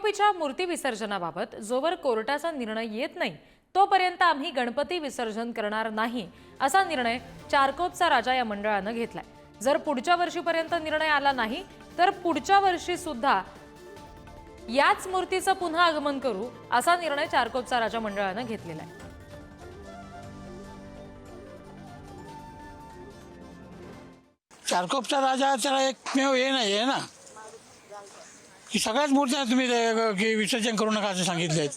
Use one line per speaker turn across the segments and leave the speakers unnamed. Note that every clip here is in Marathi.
पीओपीच्या मूर्ती विसर्जनाबाबत जोवर कोर्टाचा निर्णय येत नाही तोपर्यंत आम्ही गणपती विसर्जन करणार नाही असा निर्णय चारकोपचा राजा या मंडळानं घेतलाय। जर पुढच्या वर्षीपर्यंत निर्णय आला नाही तर पुढच्या वर्षी सुद्धा याच मूर्तीचं पुन्हा आगमन करू असा निर्णय चारकोपचा राजा मंडळानं घेतलेला आहे।
चारकोपचा राजा त्याला एकमेव हे नाही आहे ना की सगळ्याच मूर्त्या तुम्ही की विसर्जन करू नका असं सांगितले।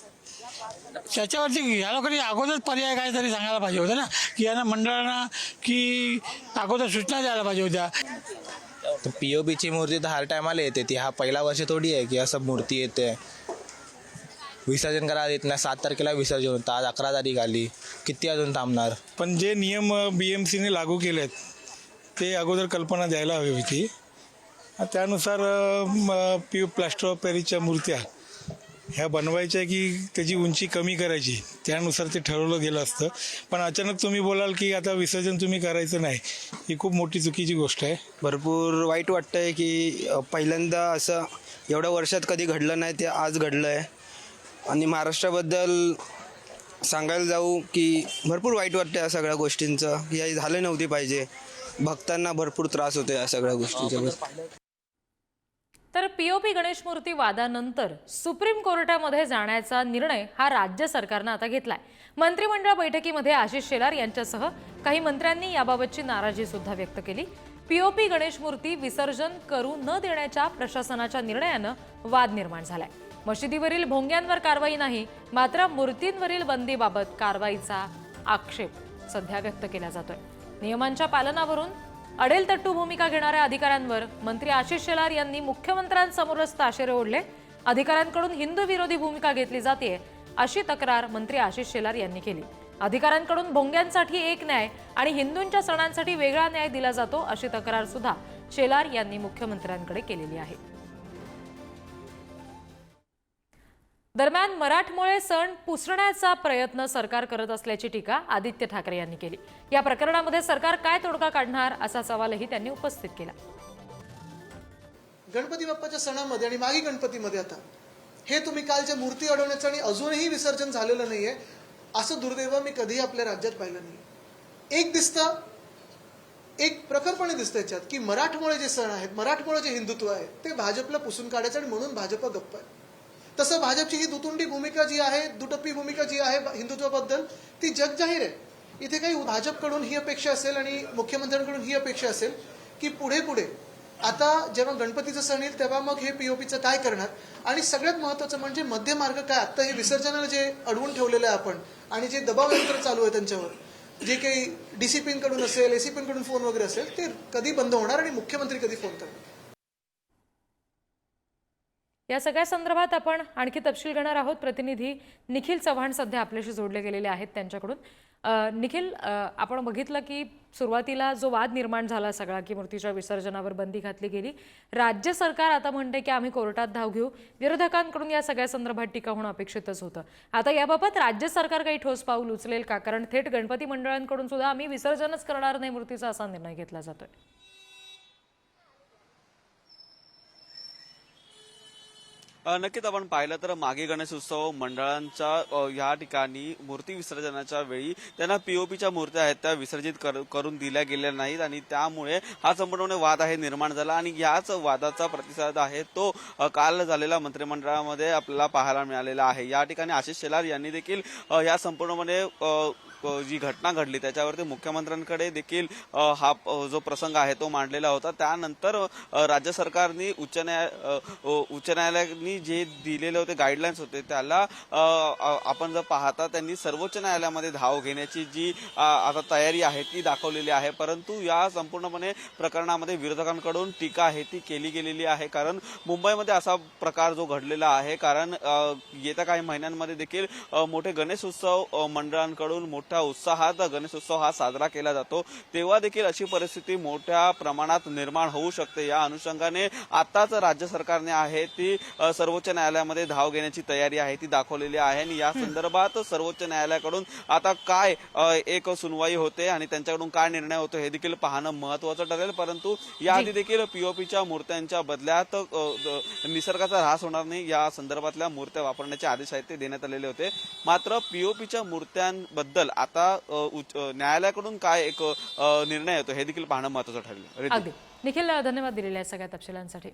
त्याच्यावरती या लोकांनी अगोदर पर्याय काहीतरी सांगायला पाहिजे होतं ना, की यांना मंडळांना की अगोदर सूचना द्यायला पाहिजे होत्या।
तो पीओपीची मूर्ती तर हर टायमाला येते, ती हा पहिला वर्ष थोडी आहे की असं मूर्ती येते विसर्जन करायला येत नाही। 7 तारखेला विसर्जन होतं, आज 11 तारीख आली, किती अजून थांबणार।
पण जे नियम BMCने लागू केलेत ते अगोदर कल्पना द्यायला हवी होती। त्यानुसार प्लास्टर ऑफ पॅरिसच्या मूर्त्या ह्या बनवायच्या की त्याची उंची कमी करायची, त्यानुसार ते ठरवलं गेलं असतं। पण अचानक तुम्ही बोलाल की आता विसर्जन तुम्ही करायचं नाही, ही खूप मोठी चुकीची गोष्ट आहे।
भरपूर वाईट वाटतंय की पहिल्यांदा असं एवढ्या वर्षात कधी घडलं नाही, ते आज घडलं आहे। आणि महाराष्ट्राबद्दल सांगायला जाऊ की भरपूर वाईट वाटतं या सगळ्या गोष्टींचं, हे झालं नव्हती पाहिजे। भक्तांना भरपूर त्रास होतो या सगळ्या गोष्टींचा।
तर पीओपी गणेश मूर्ती वादानंतर सुप्रीम कोर्टामध्ये जाण्याचा निर्णय हा राज्य सरकारनं आता घेतलाय। मंत्रिमंडळ बैठकीमध्ये आशिष शेलार यांच्यासह काही मंत्र्यांनी याबाबतची नाराजी सुद्धा व्यक्त केली। पीओपी गणेश मूर्ती विसर्जन करू न देण्याच्या प्रशासनाच्या निर्णयानं वाद निर्माण झालाय। मशिदीवरील भोंग्यांवर कारवाई नाही, मात्र मूर्तींवरील बंदीबाबत कारवाईचा आक्षेप सध्या व्यक्त केला जातोय। नियमांच्या पालनावरून अडेलतट्टू भूमिका घेणाऱ्या अधिकाऱ्यांवर मंत्री आशिष शेलार यांनी मुख्यमंत्र्यांसमोरच ताशेरे ओढले। अधिकाऱ्यांकडून हिंदू विरोधी भूमिका घेतली जाते अशी तक्रार मंत्री आशिष शेलार यांनी केली। अधिकाऱ्यांकडून भोंग्यांसाठी एक न्याय आणि हिंदूंच्या सणांसाठी वेगळा न्याय दिला जातो अशी तक्रार सुद्धा शेलार यांनी मुख्यमंत्र्यांकडे केलेली आहे। दरम्यान मराठमोळे सण पुसण्याचा प्रयत्न सरकार करत असल्याची टीका आदित्य ठाकरे यांनी केली। या प्रकरणामध्ये सरकार काय तोडगा काढणार असा सवालही त्यांनी उपस्थित केला।
गणपती बाप्पाच्या सणामध्ये आणि मागी गणपतीमध्ये आता हे तुम्ही कालच्या मूर्ती अडवण्याचं आणि अजूनही विसर्जन झालेलं नाहीये असं दुर्दैव मी कधीही आपल्या राज्यात पाहिलं नाही। एक दिसतं, एक प्रखरपणे दिसतं याच्यात की मराठमोळे जे सण आहेत, मराठमोळे जे हिंदुत्व आहे ते भाजपला पुसून काढायचं आणि म्हणून भाजप गप्प आहे। तसं भाजपची ही दुतुंडी भूमिका जी आहे, दुटप्पी भूमिका जी आहे हिंदुत्वाबद्दल, ती जगजाहीर आहे। इथे काही भाजपकडून ही अपेक्षा असेल आणि मुख्यमंत्र्यांकडून ही अपेक्षा असेल की पुढे पुढे आता जेव्हा गणपतीचा सण येईल तेव्हा मग हे पीओपीचं काय करणार, आणि सगळ्यात महत्त्वाचं म्हणजे मध्यमार्ग काय। आता हे विसर्जनाला जे अडवून ठेवलेलं आहे आपण आणि जे दबाव यंत्र चालू आहे त्यांच्यावर, जे काही DCPकडून असेल, ACPकडून फोन वगैरे असेल, ते कधी बंद होणार आणि मुख्यमंत्री कधी फोन करणार।
या सगळ्या संदर्भात आपण आणखी तपशील घेणार आहोत। प्रतिनिधी निखिल चव्हाण सध्या आपल्याशी जोडले गेलेले आहेत त्यांच्याकडून। निखिल, आपण बघितलं की सुरुवातीला जो वाद निर्माण झाला सगळा की मूर्तीच्या विसर्जनावर बंदी घातली गेली, राज्य सरकार आता म्हणते की आम्ही कोर्टात धाव घेऊ। विरोधकांकडून या सगळ्या संदर्भात टीका होणं अपेक्षितच होतं। आता याबाबत राज्य सरकार काही ठोस पाऊल उचलेल का? कारण थेट गणपती मंडळांकडून सुद्धा आम्ही विसर्जनच करणार नाही मूर्तीचा असा निर्णय घेतला जातोय।
नक्कीच आपण पाहिलं तर मागे गणेश उत्सव मंडळांच्या या ठिकाणी मूर्ती विसर्जनाच्या वेळी त्यांना पीओपीच्या मूर्त्या आहेत त्या विसर्जित करून दिल्या गेल्या नाहीत आणि त्यामुळे हा संपूर्ण वाद आहे निर्माण झाला। आणि याच वादाचा प्रतिसाद आहे तो काल झालेल्या मंत्रिमंडळामध्ये आपल्याला पाहायला मिळालेला आहे। या ठिकाणी आशिष शेलार यांनी देखील या संपूर्णपणे जी घटना घडली त्याच्यावरती मुख्यमंत्र्यांकडे देखील हा जो प्रसंग आहे तो मांडलेला होता। त्यानंतर राज्य सरकारने उच्च न्यायालयाने जे दिलेले होते गाईडलाईन्स होते त्याला आपण जर पाहता त्यांनी सर्वोच्च न्यायालयामध्ये धाव घेण्याची जी आता तयारी आहे ती दाखवलेली आहे। परंतु या संपूर्णपणे प्रकरणामध्ये विरोधकांकडून टीका आहे ती केली गेलेली आहे, कारण मुंबईमध्ये असा प्रकार जो घडलेला आहे, कारण येत्या काही महिन्यांमध्ये देखील मोठे गणेश उत्सव मंडळांकडून मोठ्या उत्साहात गणेशोत्सव हा साजरा केला जातो, तेव्हा देखील अशी परिस्थिती मोठ्या प्रमाणात निर्माण होऊ शकते. या अनुषंगाने आताच राज्य सरकारने आहे ती सर्वोच्च न्यायालयामध्ये धाव घेण्याची तयारी आहे ती दाखवलेली आहे. आणि या संदर्भात सर्वोच्च न्यायालयाकडून आता काय एक सुनवाई होते आणि त्यांच्याकडून काय निर्णय होतो हे देखील पाहणं महत्वाचं ठरेल. परंतु याआधी देखील पीओपीच्या मूर्त्यांच्या बदल्यात निसर्गाचा ऱ्हास होणार नाही या संदर्भातल्या मूर्त्या वापरण्याचे आदेश आहेत ते देण्यात आलेले होते. मात्र पीओपीच्या मूर्त्यांबद्दल आता न्यायालयाकडून काय एक निर्णय येतो हे देखील पाहणं महत्वाचं ठरेल.
अगदी निखिल, धन्यवाद दिलेल्या सगळ्या तपशिलांसाठी.